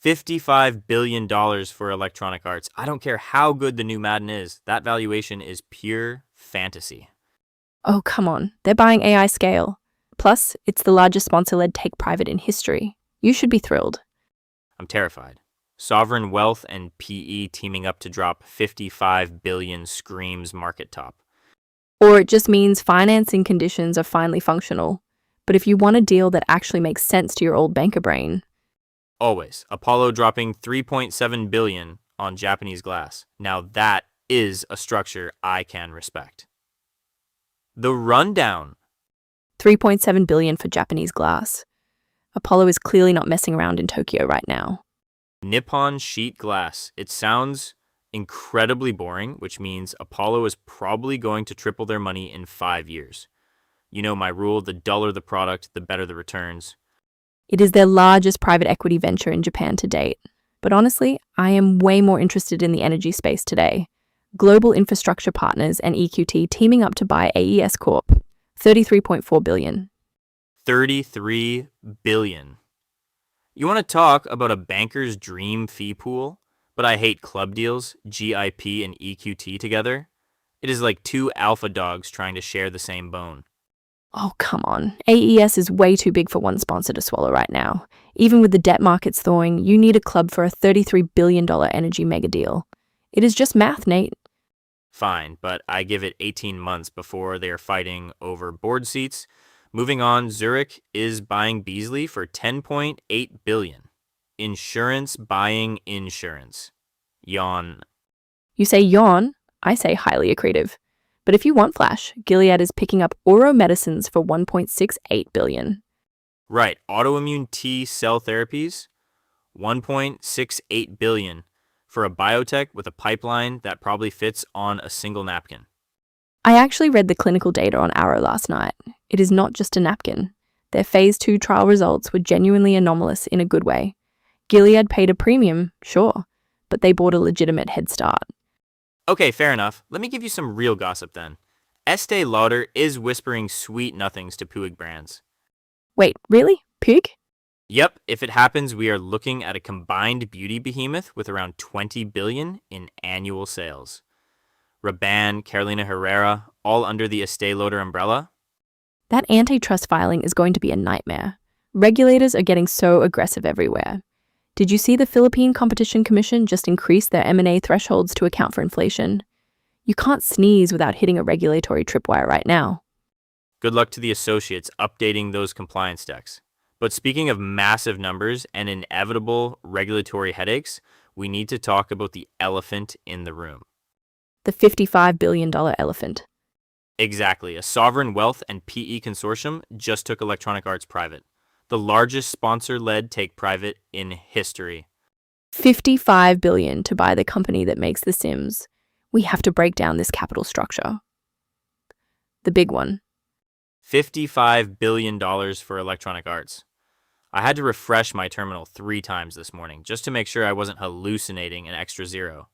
$55 billion for Electronic Arts. I don't care how good the new Madden is. That valuation is pure fantasy. Oh, come on. They're buying AI scale. Plus, it's the largest sponsor-led take private in history. You should be thrilled. I'm terrified. Sovereign Wealth and PE teaming up to drop 55 billion screams market top. Or it just means financing conditions are finally functional. But if you want a deal that actually makes sense to your old banker brain, Always. Apollo dropping 3.7 billion on Japanese glass. Now that is a structure I can respect. The rundown. 3.7 billion for Japanese glass. Apollo is clearly not messing around in Tokyo right now. Nippon sheet glass. It sounds incredibly boring, which means Apollo is probably going to triple their money in 5 years. You know my rule, the duller the product, the better the returns. It is their largest private equity venture in Japan to date. But honestly, I am way more interested in the energy space today. Global Infrastructure Partners and EQT teaming up to buy AES Corp. 33.4 billion. 33 billion. You want to talk about a banker's dream fee pool? But I hate club deals, GIP and EQT together. It is like two alpha dogs trying to share the same bone. Oh, come on. AES is way too big for one sponsor to swallow right now. Even with the debt markets thawing, you need a club for a $33 billion energy mega deal. It is just math, Nate. Fine, but I give it 18 months before they are fighting over board seats. Moving on, Zurich is buying Beasley for 10.8 billion. Insurance buying insurance. Yawn. You say yawn, I say highly accretive. But if you want flash, Gilead is picking up Oro Medicines for 1.68 billion. Right, autoimmune T cell therapies, 1.68 billion for a biotech with a pipeline that probably fits on a single napkin. I actually read the clinical data on Arrow last night. It is not just a napkin. Their phase 2 trial results were genuinely anomalous in a good way. Gilead paid a premium, sure, but they bought a legitimate head start. Okay, fair enough. Let me give you some real gossip then. Estee Lauder is whispering sweet nothings to Puig brands. Wait, really? Pig? Yep, if it happens, we are looking at a combined beauty behemoth with around 20 billion in annual sales. Rabanne, Carolina Herrera, all under the Estee Lauder umbrella. That antitrust filing is going to be a nightmare. Regulators are getting so aggressive everywhere. Did you see the Philippine Competition Commission just increase their M&A thresholds to account for inflation? You can't sneeze without hitting a regulatory tripwire right now. Good luck to the associates updating those compliance decks. But speaking of massive numbers and inevitable regulatory headaches, we need to talk about the elephant in the room. The $55 billion elephant. Exactly. A sovereign wealth and PE consortium just took Electronic Arts private. The largest sponsor-led take private in history. $55 billion to buy the company that makes The Sims. We have to break down this capital structure. The big one. $55 billion for Electronic Arts. I had to refresh my terminal 3 times this morning just to make sure I wasn't hallucinating an extra zero.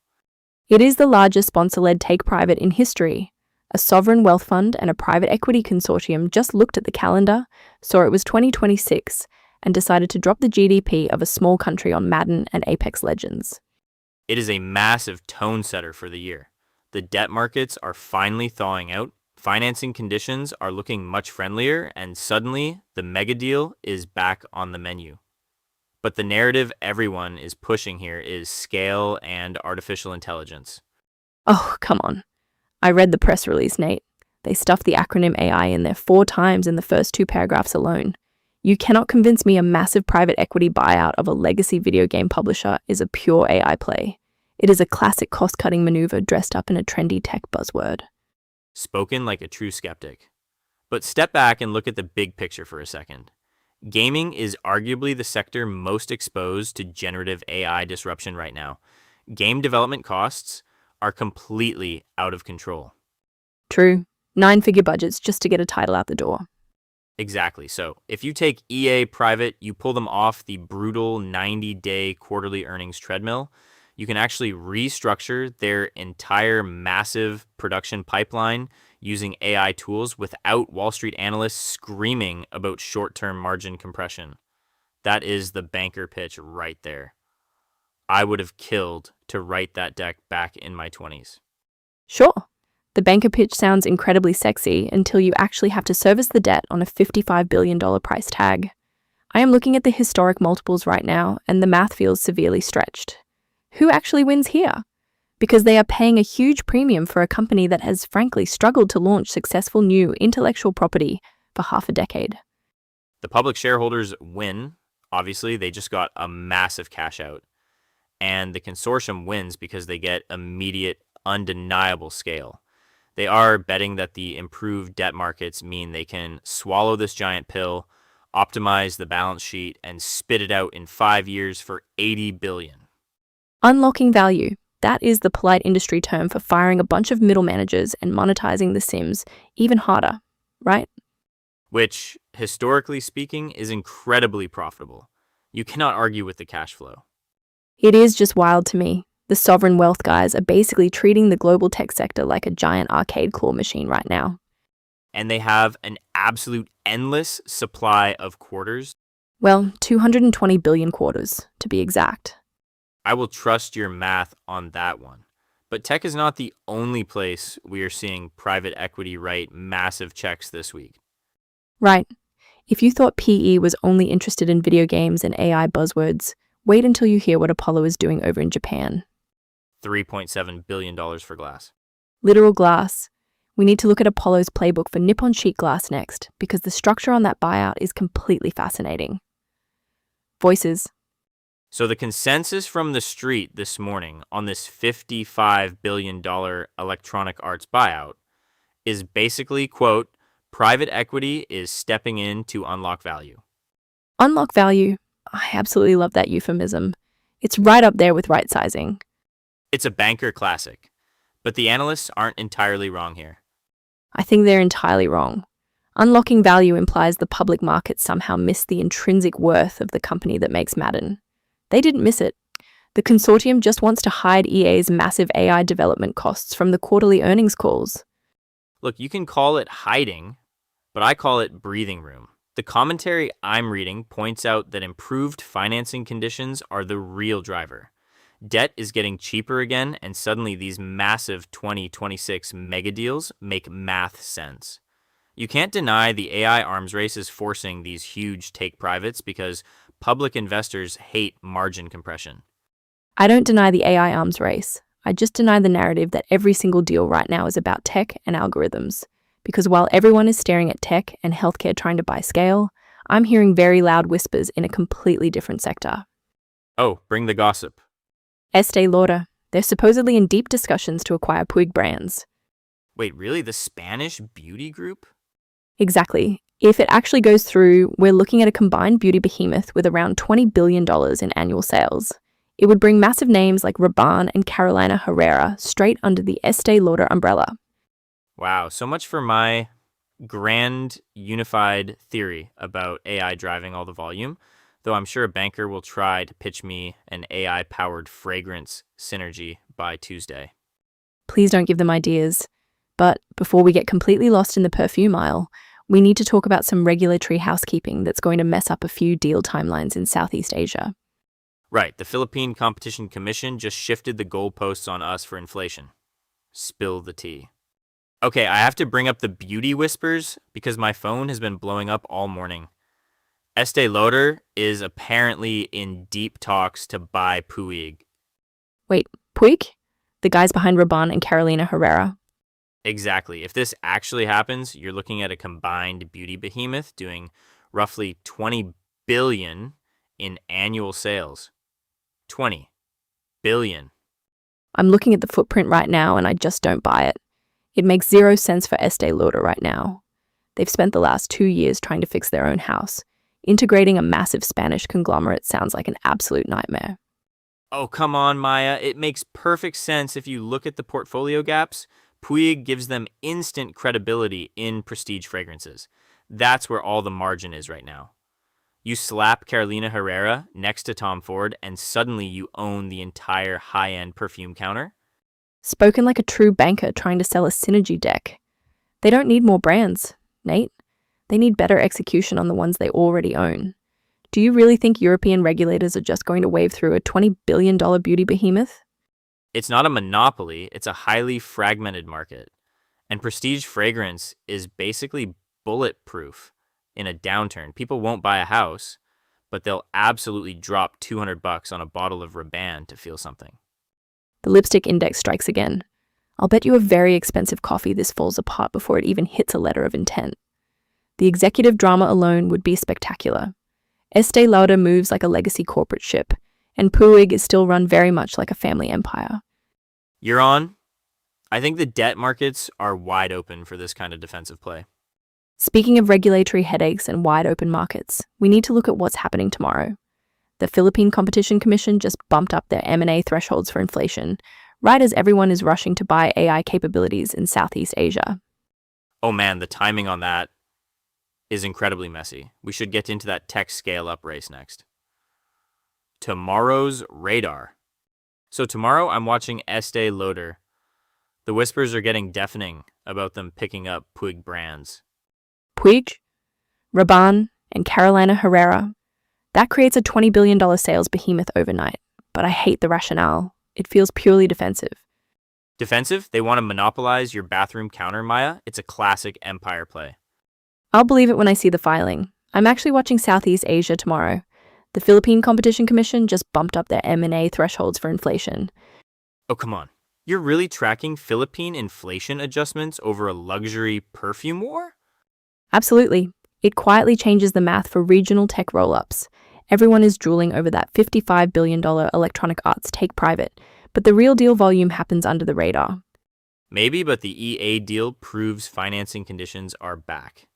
It is the largest sponsor-led take private in history. A sovereign wealth fund and a private equity consortium just looked at the calendar, saw it was 2026, and decided to drop the GDP of a small country on Madden and Apex Legends. It is a massive tone setter for the year. The debt markets are finally thawing out, financing conditions are looking much friendlier, and suddenly the Megadeal is back on the menu. But the narrative everyone is pushing here is scale and artificial intelligence. Oh, come on. I read the press release, Nate. They stuffed the acronym AI in there 4 times in the first 2 paragraphs alone. You cannot convince me a massive private equity buyout of a legacy video game publisher is a pure AI play. It is a classic cost-cutting maneuver dressed up in a trendy tech buzzword. Spoken like a true skeptic. But step back and look at the big picture for a second. Gaming is arguably the sector most exposed to generative AI disruption right now. Game development costs are completely out of control. True. 9-figure budgets just to get a title out the door. Exactly. So if you take EA private, you pull them off the brutal 90-day quarterly earnings treadmill, you can actually restructure their entire massive production pipeline using AI tools without Wall Street analysts screaming about short-term margin compression. That is the banker pitch right there. I would have killed to write that deck back in my 20s. Sure, the banker pitch sounds incredibly sexy until you actually have to service the debt on a $55 billion price tag. I am looking at the historic multiples right now, and the math feels severely stretched. Who actually wins here? Because they are paying a huge premium for a company that has frankly struggled to launch successful new intellectual property for half a decade. The public shareholders win. Obviously, they just got a massive cash out. And the consortium wins because they get immediate, undeniable scale. They are betting that the improved debt markets mean they can swallow this giant pill, optimize the balance sheet, and spit it out in 5 years for $80 billion. Unlocking value. That is the polite industry term for firing a bunch of middle managers and monetizing the Sims even harder, right? Which, historically speaking, is incredibly profitable. You cannot argue with the cash flow. It is just wild to me. The sovereign wealth guys are basically treating the global tech sector like a giant arcade claw machine right now. And they have an absolute endless supply of quarters. Well, 220 billion quarters, to be exact. I will trust your math on that one. But tech is not the only place we are seeing private equity write massive checks this week. Right. If you thought PE was only interested in video games and AI buzzwords, wait until you hear what Apollo is doing over in Japan. $3.7 billion for glass. Literal glass. We need to look at Apollo's playbook for Nippon sheet glass next, because the structure on that buyout is completely fascinating. Voices. So the consensus from the street this morning on this $55 billion Electronic Arts buyout is basically, quote, private equity is stepping in to unlock value. Unlock value. I absolutely love that euphemism. It's right up there with right sizing. It's a banker classic, but the analysts aren't entirely wrong here. I think they're entirely wrong. Unlocking value implies the public market somehow missed the intrinsic worth of the company that makes Madden. They didn't miss it. The consortium just wants to hide EA's massive AI development costs from the quarterly earnings calls. Look, you can call it hiding, but I call it breathing room. The commentary I'm reading points out that improved financing conditions are the real driver. Debt is getting cheaper again, and suddenly these massive 2026 mega deals make math sense. You can't deny the AI arms race is forcing these huge take privates because public investors hate margin compression. I don't deny the AI arms race. I just deny the narrative that every single deal right now is about tech and algorithms. Because while everyone is staring at tech and healthcare trying to buy scale, I'm hearing very loud whispers in a completely different sector. Oh, bring the gossip. Estee Lauder. They're supposedly in deep discussions to acquire Puig brands. Wait, really? The Spanish beauty group? Exactly. If it actually goes through, we're looking at a combined beauty behemoth with around $20 billion in annual sales. It would bring massive names like Rabanne and Carolina Herrera straight under the Estee Lauder umbrella. Wow, so much for my grand unified theory about AI driving all the volume, though I'm sure a banker will try to pitch me an AI-powered fragrance synergy by Tuesday. Please don't give them ideas. But before we get completely lost in the perfume aisle, we need to talk about some regulatory housekeeping that's going to mess up a few deal timelines in Southeast Asia. Right, the Philippine Competition Commission just shifted the goalposts on us for inflation. Spill the tea. Okay, I have to bring up the beauty whispers because my phone has been blowing up all morning. Estee Lauder is apparently in deep talks to buy Puig. Wait, Puig? The guys behind Rabanne and Carolina Herrera? Exactly. If this actually happens, you're looking at a combined beauty behemoth doing roughly $20 billion in annual sales. 20 billion. I'm looking at the footprint right now and I just don't buy it. It makes zero sense for Estee Lauder right now. They've spent the last 2 years trying to fix their own house. Integrating a massive Spanish conglomerate sounds like an absolute nightmare. Oh, come on, Maya. It makes perfect sense if you look at the portfolio gaps. Puig gives them instant credibility in prestige fragrances. That's where all the margin is right now. You slap Carolina Herrera next to Tom Ford, and suddenly you own the entire high-end perfume counter. Spoken like a true banker trying to sell a synergy deck. They don't need more brands, Nate. They need better execution on the ones they already own. Do you really think European regulators are just going to wave through a $20 billion beauty behemoth? It's not a monopoly, it's a highly fragmented market. And prestige fragrance is basically bulletproof in a downturn. People won't buy a house, but they'll absolutely drop $200 on a bottle of Rabanne to feel something. The lipstick index strikes again. I'll bet you a very expensive coffee this falls apart before it even hits a letter of intent. The executive drama alone would be spectacular. Estee Lauder moves like a legacy corporate ship, and Puig is still run very much like a family empire. You're on. I think the debt markets are wide open for this kind of defensive play. Speaking of regulatory headaches and wide open markets, we need to look at what's happening tomorrow. The Philippine Competition Commission just bumped up their M&A thresholds for inflation, right as everyone is rushing to buy AI capabilities in Southeast Asia. Oh man, the timing on that is incredibly messy. We should get into that tech scale-up race next. Tomorrow's radar. So tomorrow I'm watching Estee Lauder. The whispers are getting deafening about them picking up Puig brands. Puig, Rabanne, and Carolina Herrera. That creates a $20 billion sales behemoth overnight, but I hate the rationale. It feels purely defensive. Defensive? They want to monopolize your bathroom counter, Maya? It's a classic empire play. I'll believe it when I see the filing. I'm actually watching Southeast Asia tomorrow. The Philippine Competition Commission just bumped up their M&A thresholds for inflation. Oh, come on. You're really tracking Philippine inflation adjustments over a luxury perfume war? Absolutely. It quietly changes the math for regional tech roll-ups. Everyone is drooling over that $55 billion Electronic Arts take private, but the real deal volume happens under the radar. Maybe, but the EA deal proves financing conditions are back.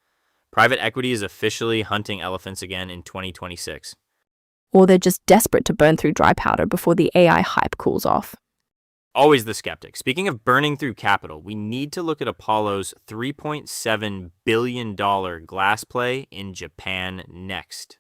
Private equity is officially hunting elephants again in 2026. Or they're just desperate to burn through dry powder before the AI hype cools off. Always the skeptic. Speaking of burning through capital, we need to look at Apollo's $3.7 billion glass play in Japan next.